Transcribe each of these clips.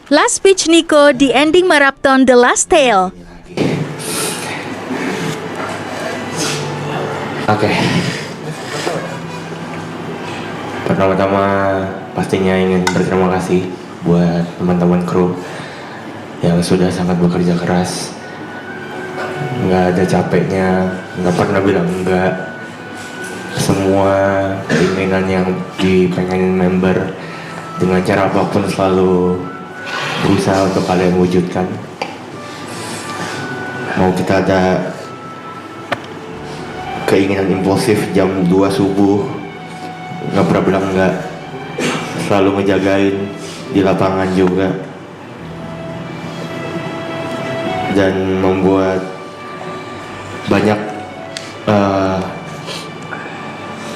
Last speech Nico di ending marathon The Last Tale. Oke. Pertama-tama pastinya ingin berterima kasih buat teman-teman kru yang sudah sangat bekerja keras. Nggak ada capeknya, nggak pernah bilang enggak. Semua keinginan yang dipengenin member dengan cara apapun selalu berusaha untuk kalian wujudkan. Mau kita ada keinginan impulsif jam 2 subuh, nggak pernah bilang enggak, selalu ngejagain di lapangan juga, dan membuat banyak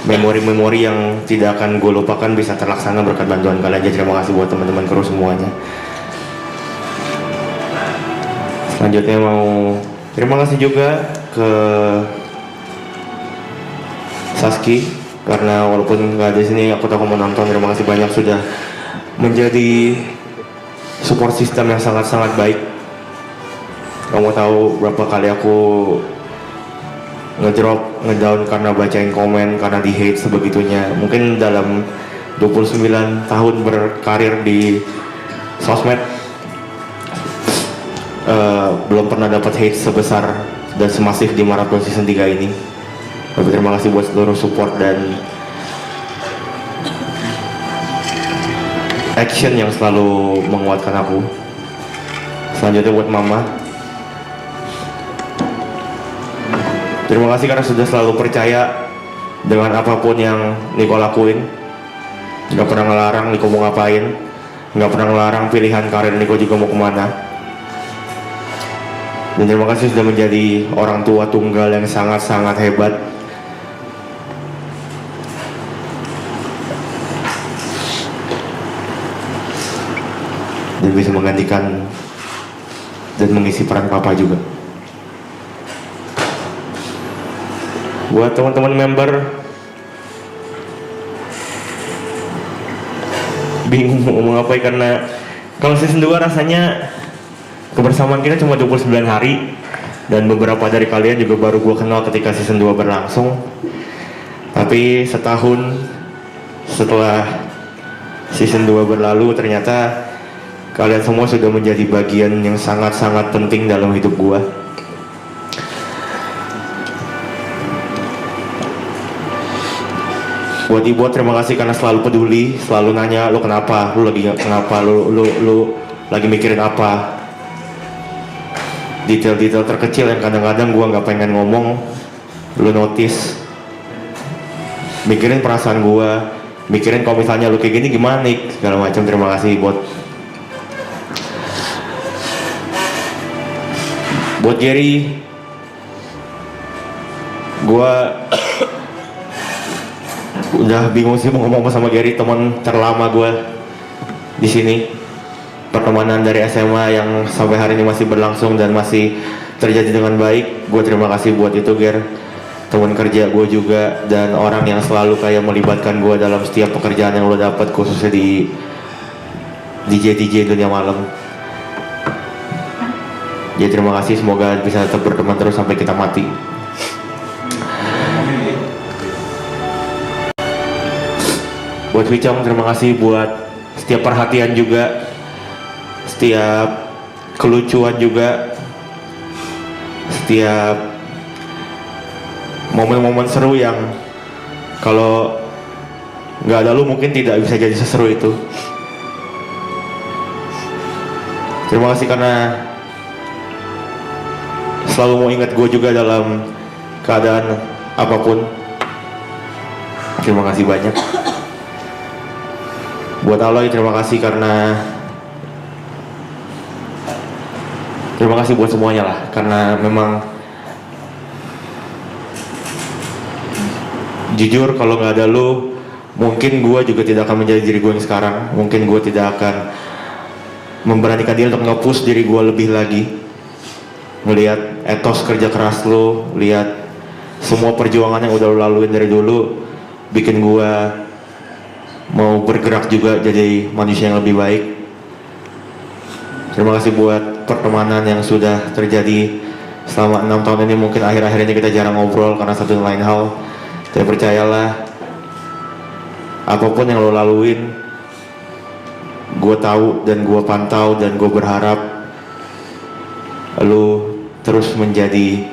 memori-memori yang tidak akan gue lupakan bisa terlaksana berkat bantuan kalian. Jadi terima kasih buat teman-teman kru semuanya. Selanjutnya mau terima kasih juga ke Saski, karena walaupun nggak ada di sini aku tahu kamu nonton. Terima kasih banyak sudah menjadi support system yang sangat-sangat baik. Kamu tahu berapa kali aku ngedrop, ngedown karena bacain komen, karena di hate sebegitunya. Mungkin dalam 29 tahun berkarir di sosmed belum pernah dapat hate sebesar dan semasif di Marathon Season 3 ini. Tapi terima kasih buat seluruh support dan action yang selalu menguatkan aku. Selanjutnya buat Mama, terima kasih karena sudah selalu percaya dengan apapun yang Niko lakuin. Gak pernah ngelarang Niko mau ngapain, gak pernah ngelarang pilihan karir Niko juga mau kemana. Dan terima kasih sudah menjadi orang tua tunggal yang sangat-sangat hebat. Dan bisa menggantikan dan mengisi peran papa juga. Buat teman-teman member, bingung mau ngomong apa karena kalau season 2 rasanya kebersamaan kita cuma 29 hari, dan beberapa dari kalian juga baru gue kenal ketika season 2 berlangsung. Tapi setahun setelah season 2 berlalu, ternyata kalian semua sudah menjadi bagian yang sangat-sangat penting dalam hidup gue. Buat Ibu, terima kasih karena selalu peduli, selalu nanya, lu kenapa, lu lagi kenapa, lu lagi mikirin apa. Detail-detail terkecil yang kadang-kadang gue nggak pengen ngomong, lu notice. Mikirin perasaan gue, mikirin kalau misalnya lu kayak gini gimana nih, segala macam. Terima kasih buat Gary. Gue udah bingung sih mau ngomong apa sama Gary, teman terlama gue di sini. Pertemanan dari SMA yang sampai hari ini masih berlangsung dan masih terjadi dengan baik. Gue terima kasih buat itu, Ger. Teman kerja gue juga, dan orang yang selalu kayak melibatkan gue dalam setiap pekerjaan yang lo dapat, khususnya di DJ dunia malam. Jadi terima kasih, semoga bisa tetap berteman terus sampai kita mati. Buat Wicong, terima kasih buat setiap perhatian juga, setiap kelucuan juga, setiap momen-momen seru yang kalau nggak ada lu mungkin tidak bisa jadi seseru itu. Terima kasih karena selalu mau ingat gue juga dalam keadaan apapun. Terima kasih banyak. Buat Aloy, terima kasih karena terima kasih buat semuanya lah, karena memang jujur kalau nggak ada lu mungkin gue juga tidak akan menjadi diri gue yang sekarang. Mungkin gue tidak akan memberanikan diri untuk nge-push diri gue lebih lagi. Melihat etos kerja keras lu, lihat semua perjuangan yang udah lu laluin dari dulu, bikin gue mau bergerak juga jadi manusia yang lebih baik. Terima kasih buat pertemanan yang sudah terjadi selama 6 tahun ini. Mungkin akhir-akhir ini kita jarang ngobrol karena satu dan lain hal. Tapi percayalah, apapun yang lo laluin, gue tahu dan gue pantau dan gue berharap lo terus menjadi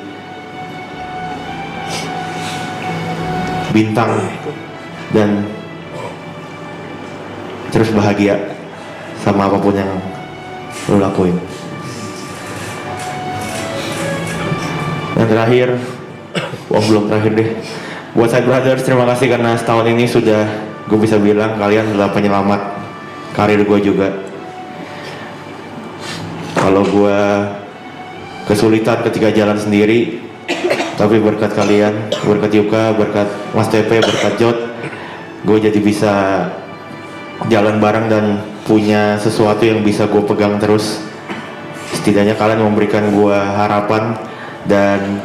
bintang dan terus bahagia sama apapun yang lo lakuin. Dan terakhir, belum terakhir deh. Buat Side Brothers, terima kasih karena setahun ini sudah gue bisa bilang kalian adalah penyelamat karir gue juga. Kalau gue kesulitan ketika jalan sendiri, tapi berkat kalian, berkat Yuka, berkat Mas TP, berkat Jot, gue jadi bisa jalan bareng dan punya sesuatu yang bisa gue pegang terus. Setidaknya kalian memberikan gue harapan dan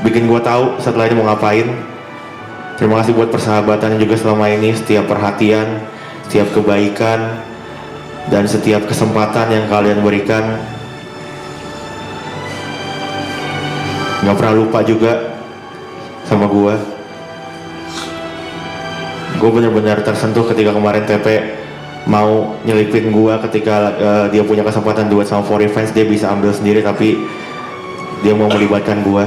bikin gue tahu setelah ini mau ngapain. Terima kasih buat persahabatan juga selama ini, setiap perhatian, setiap kebaikan, dan setiap kesempatan yang kalian berikan. Gak pernah lupa juga sama gue. Gue benar-benar tersentuh ketika kemarin TP mau nyelipin gue ketika dia punya kesempatan duet sama For Revenge. Dia bisa ambil sendiri tapi dia mau melibatkan gue.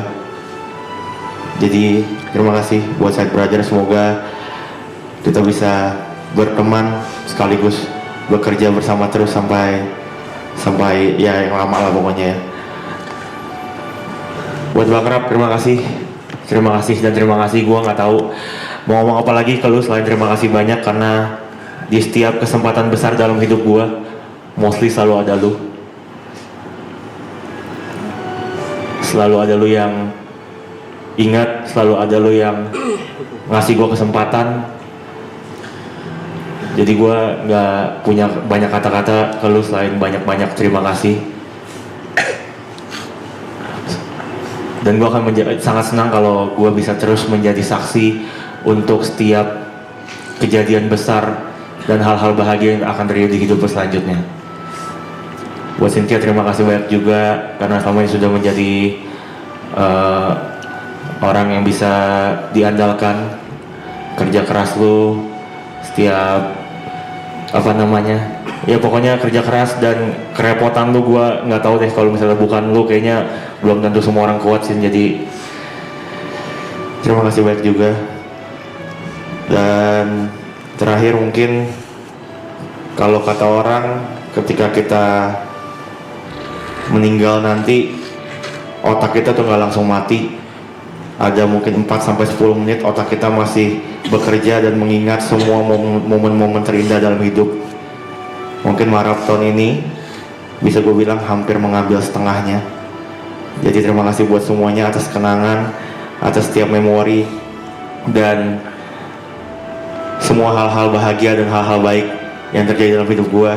Jadi terima kasih buat Side Brothers. Semoga kita bisa berteman sekaligus bekerja bersama terus sampai ya yang lama lah pokoknya ya. Buat Bang Rap, terima kasih dan terima kasih. Gue nggak tahu mau ngomong apa lagi ke lu selain terima kasih banyak, karena di setiap kesempatan besar dalam hidup gue mostly selalu ada lu. Selalu ada lu yang ingat, selalu ada lu yang ngasih gue kesempatan. Jadi gue nggak punya banyak kata-kata ke lu selain banyak-banyak terima kasih. Dan gue akan sangat senang kalau gue bisa terus menjadi saksi untuk setiap kejadian besar dan hal-hal bahagia yang akan terjadi di hidup selanjutnya. Buat Cynthia, terima kasih banyak juga karena selama ini sudah menjadi orang yang bisa diandalkan. Kerja keras lu, setiap ya pokoknya kerja keras dan kerepotan lu, gue nggak tahu deh kalau misalnya bukan lu kayaknya belum tentu semua orang kuat sih. Jadi terima kasih banyak juga. Dan terakhir mungkin kalau kata orang ketika kita meninggal nanti otak kita tuh nggak langsung mati. Ada mungkin 4-10 menit otak kita masih bekerja dan mengingat semua momen-momen terindah dalam hidup. Mungkin maraton ini bisa gue bilang hampir mengambil setengahnya. Jadi terima kasih buat semuanya atas kenangan, atas setiap memori, dan semua hal-hal bahagia dan hal-hal baik yang terjadi dalam hidup gue.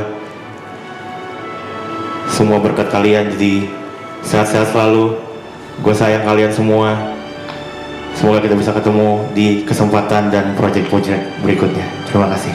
Semua berkat kalian, jadi sehat-sehat selalu. Gue sayang kalian semua. Semoga kita bisa ketemu di kesempatan dan proyek-proyek berikutnya. Terima kasih.